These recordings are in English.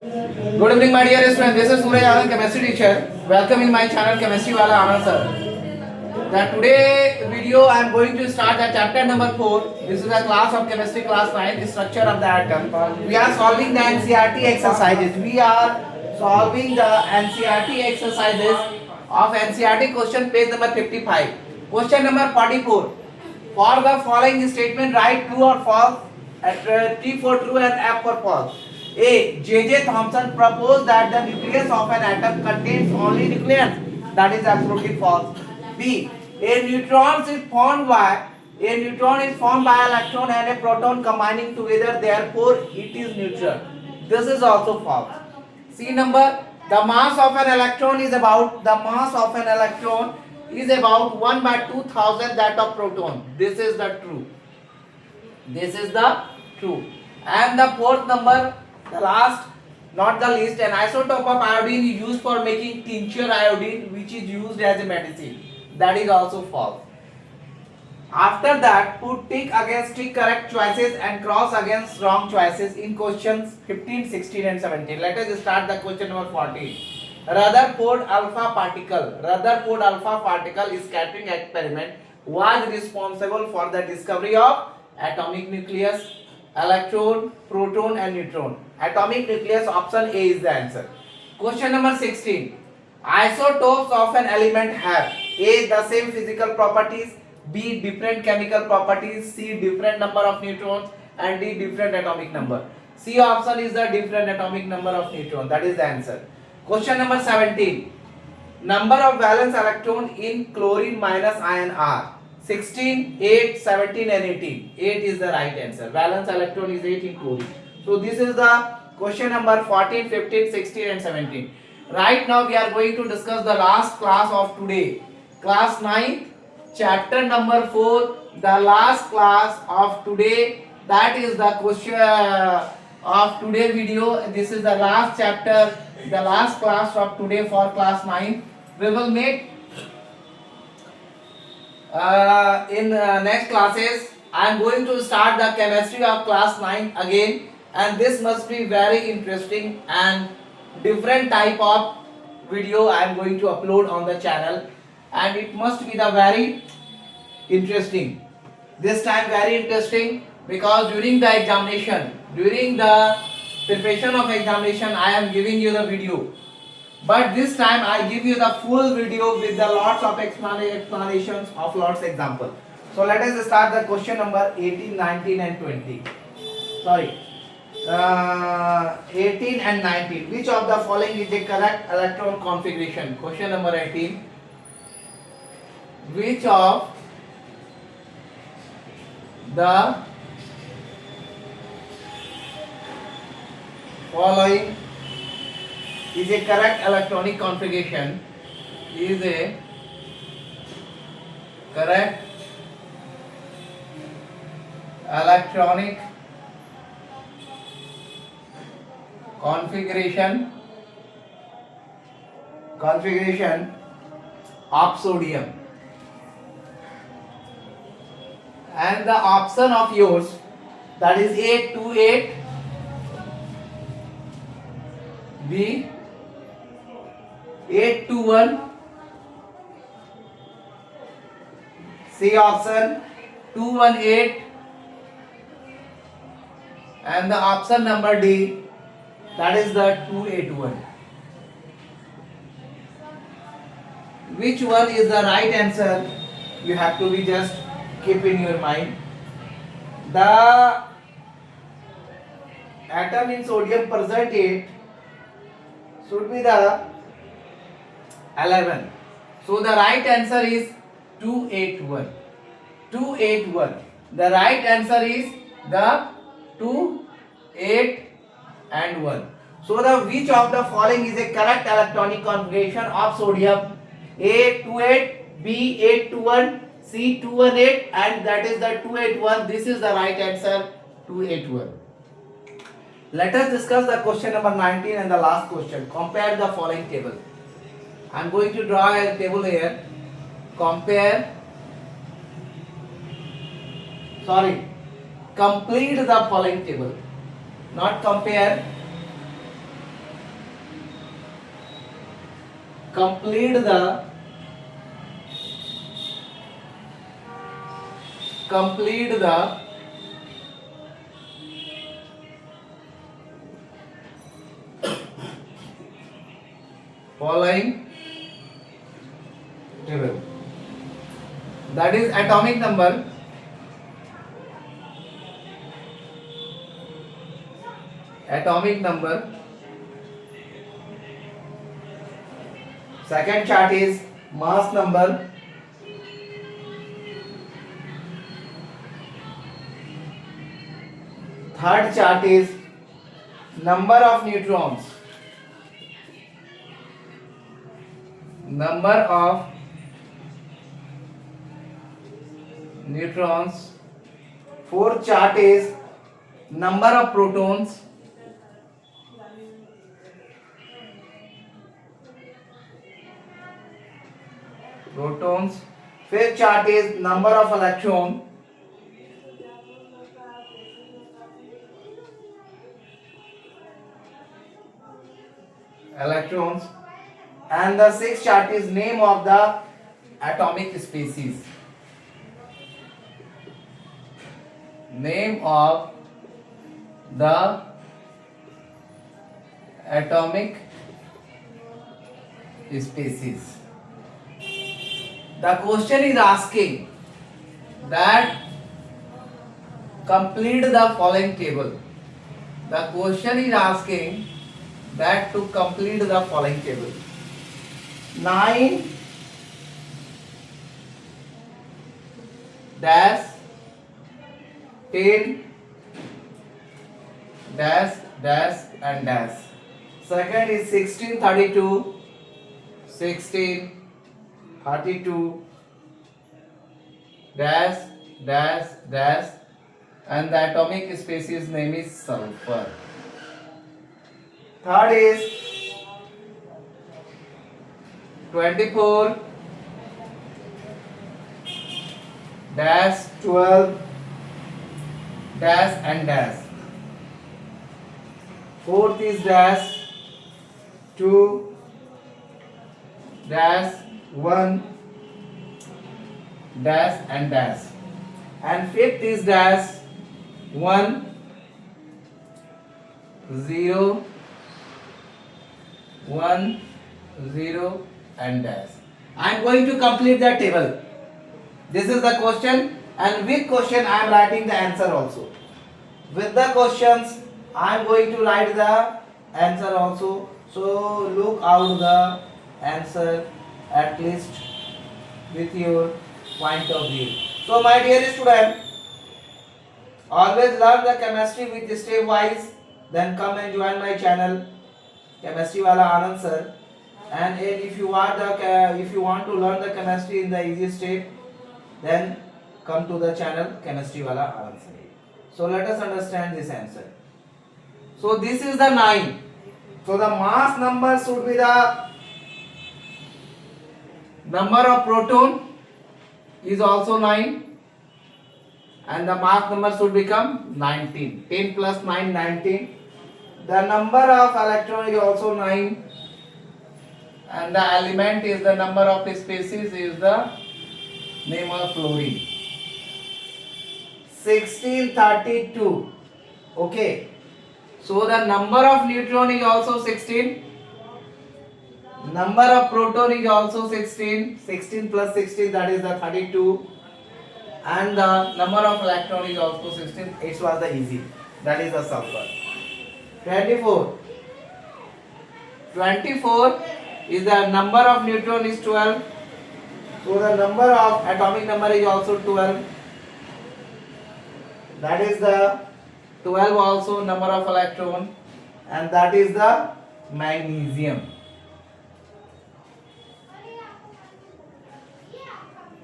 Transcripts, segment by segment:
Good evening, my dear students. This is Suraj Anand, chemistry teacher. Welcome in my channel, Chemistry Wala Anand sir. The today video I am going to start the chapter number 4. This is a class of chemistry, class 9, the structure of the atom. We are solving the NCERT exercises. We are solving the NCERT exercises of NCERT question page number 55. Question number 44. For the following statement, write true or false. At T for true and F for false. A. J. Thomson proposed that the nucleus of an atom contains only nucleons. That is absolutely false. B. A neutron is formed by electron and a proton combining together. Therefore, it is neutral. This is also false. C number. The mass of an electron is about 1 by 2000 that of proton. This is the true. And the fourth number, the last, not the least, an isotope of iodine is used for making tincture iodine, which is used as a medicine. That is also false. After that, put tick against tick correct choices and cross against wrong choices in questions 15, 16 and 17. Let us start the question number 14. Rutherford alpha particle scattering experiment was responsible for the discovery of atomic nucleus, electron, proton and neutron. Atomic nucleus, option A is the answer. Question number 16. Isotopes of an element have A. the same physical properties, B. different chemical properties, C. different number of neutrons and D. different atomic number. C option is the different atomic number of neutron. That is the answer. Question number 17. Number of valence electron in chlorine minus ion are 16, 8, 17 and 18. 8 is the right answer. Valence electron is 8 in chlorine. So this is the question number 14, 15, 16 and 17. Right now we are going to discuss the last class of today. Class 9, chapter number 4, the last class of today. That is the question of today video. This is the last chapter, the last class of today for class 9. We will meet in next classes. I am going to start the chemistry of class 9 again, and this must be very interesting and different type of video I am going to upload on the channel, and it must be the very interesting. This time very interesting because during the examination, during the preparation of examination, I am giving you the video. But this time I give you the full video with the lots of explanations of lots example. So let us start the question number 18, 19 and 20. Sorry. 18 and 19. Which of the following is the correct electron configuration? Question number 18. Which of the following is a correct electronic configuration? Is a correct electronic configuration of sodium? And the option of yours, that is A 28, B 821, C option 218, and the option number D, that is the 281. Which one is the right answer? You have to be just keep in your mind. The atom in sodium percentage should be the 11. So the right answer is 281. 281. The right answer is the 2, 8 and 1. So the which of the following is a correct electronic configuration of sodium? A 28, B 821, C 218 and that is the 281. This is the right answer, 281. Let us discuss the question number 19 and the last question. Compare the following table. I am going to draw a table here. Complete the following table. Not compare, complete the following table. That is atomic number, second chart is mass number, third chart is number of neutrons, fourth chart is number of protons, fifth chart is number of electrons, and the sixth chart is name of the atomic species. Name of the atomic species. The question is asking that complete the following table. The question is asking that to complete the following table. 9 dash 10 dash dash and dash. Second is 1632 dash dash dash, and the atomic species name is sulfur. Third is 24 dash 12 dash and dash. Fourth is dash 2 dash 1 dash and dash, and fifth is dash 1 0 1 0 and dash. I am going to complete the table. This is the question, and with question I am writing the answer also. With the questions I am going to write the answer also. So look out the answer at least with your point of view. So my dear student, always learn the chemistry with step wise, then come and join my channel Chemistry Wala Anand sir. And if you want to learn the chemistry in the easy step, then come to the channel Chemistry Wala Anand sir. So let us understand this answer. So this is the 9. So the mass number should be the number of proton is also 9, and the mass number should become 19. 10 plus 9, 19. The number of electron is also 9, and the element is the number of species is the name of fluorine. 1632. Okay. So the number of neutron is also 16. Number of proton is also 16. 16 plus 16, that is the 32. And the number of electron is also 16. It was the easy. That is the sulfur. 24. 24 is the number of neutron is 12. So the number of atomic number is also 12. That is the 12 also number of electron, and that is the magnesium.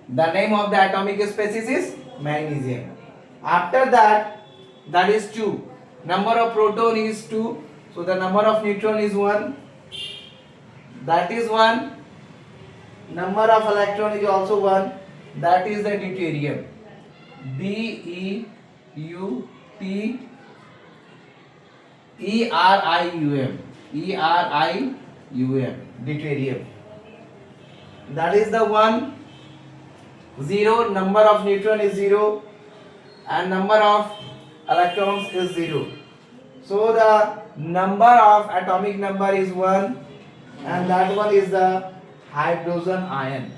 The name of the atomic species is magnesium. After that, that is 2. Number of proton is 2. So the number of neutron is 1. That is 1. Number of electron is also 1. That is the deuterium. DEUTERIUM. ERIUM. Deuterium. that is the 1, 0, number of neutron is 0 and number of electrons is 0. So the number of atomic number is 1 and that one is the hydrogen ion,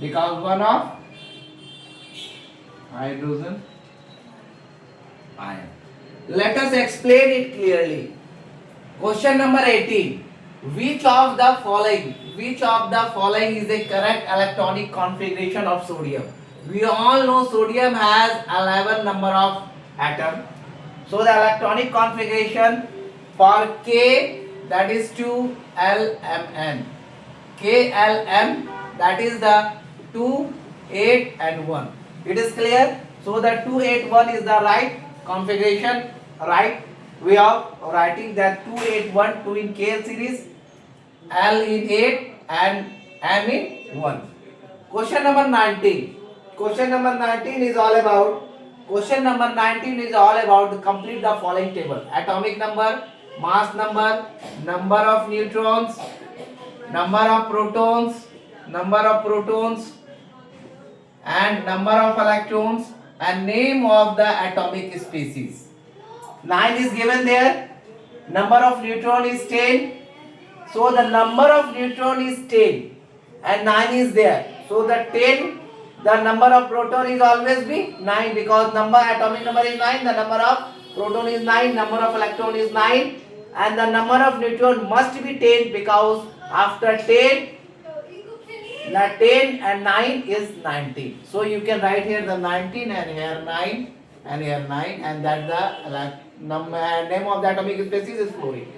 because 1 of hydrogen ion. Let us explain it clearly. Question number 18. Which of the following is a correct electronic configuration of sodium? We all know sodium has 11 number of atoms. So the electronic configuration for K, that is 2LMN. KLM, that is the 2, 8 and 1. It is clear? So the 2, 8, 1 is the right configuration, right way of writing that 2, 8, 1, 2 in K series, L in 8 and M in 1. Question number 19. Question number 19 is all about to complete the following table. Atomic number, mass number, number of neutrons, number of protons and number of electrons and name of the atomic species. 9 is given there. Number of neutron is 10. So the number of neutron is 10 and 9 is there. So the 10, the number of proton is always be 9, because atomic number is 9, the number of proton is 9, number of electron is 9 and the number of neutron must be 10, because after 10, the 10 and 9 is 19. So you can write here the 19 and here 9 and here 9 and that the name of the atomic species is fluorine.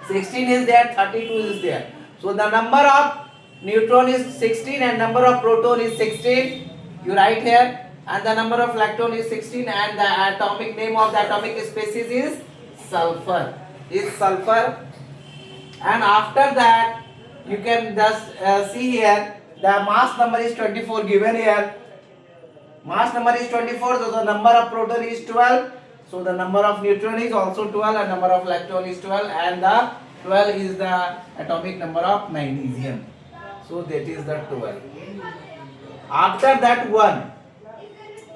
16 is there, 32 is there. So the number of neutron is 16 and number of proton is 16. You write here, and the number of electron is 16 and the atomic name of the atomic species is sulfur. And after that you can just see here the mass number is 24 given here. Mass number is 24, so the number of proton is 12. So the number of neutron is also 12 and number of electron is 12 and the 12 is the atomic number of magnesium. So that is the 12. After that 1,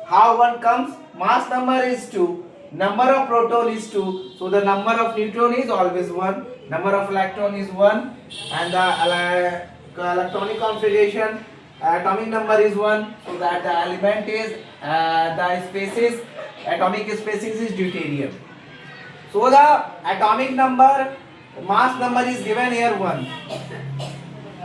how 1 comes? Mass number is 2, number of proton is 2, so the number of neutron is always 1, number of electron is 1 and the electronic configuration atomic number is 1, so that the element is the species, atomic species is deuterium. So the atomic number, mass number is given here 1.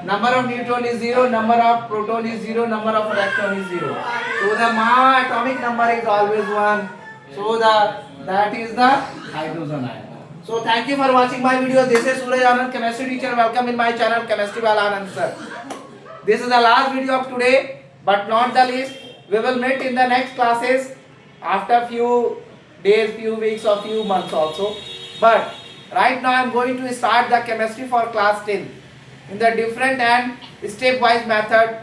Number of neutron is 0, number of proton is 0, number of electron is 0. So the atomic number is always 1. So that is the hydrogen ion. So thank you for watching my video. This is Suraj Anand, chemistry teacher. Welcome in my channel, Chemistry by Anand sir. This is the last video of today, but not the least. We will meet in the next classes after few days, few weeks or few months also. But right now I am going to start the chemistry for class 10 in the different and stepwise method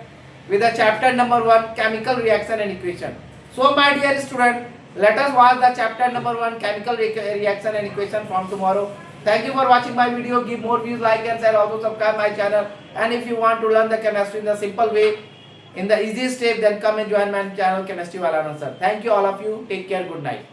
with the chapter number 1, chemical reaction and equation. So my dear student, let us watch the chapter number 1, chemical reaction and equation from tomorrow. Thank you for watching my video. Give more views, like and share, also subscribe my channel. And if you want to learn the chemistry in the simple way, in the easy step, then come and join my channel, Chemistry by Anand sir. Thank you all of you. Take care. Good night.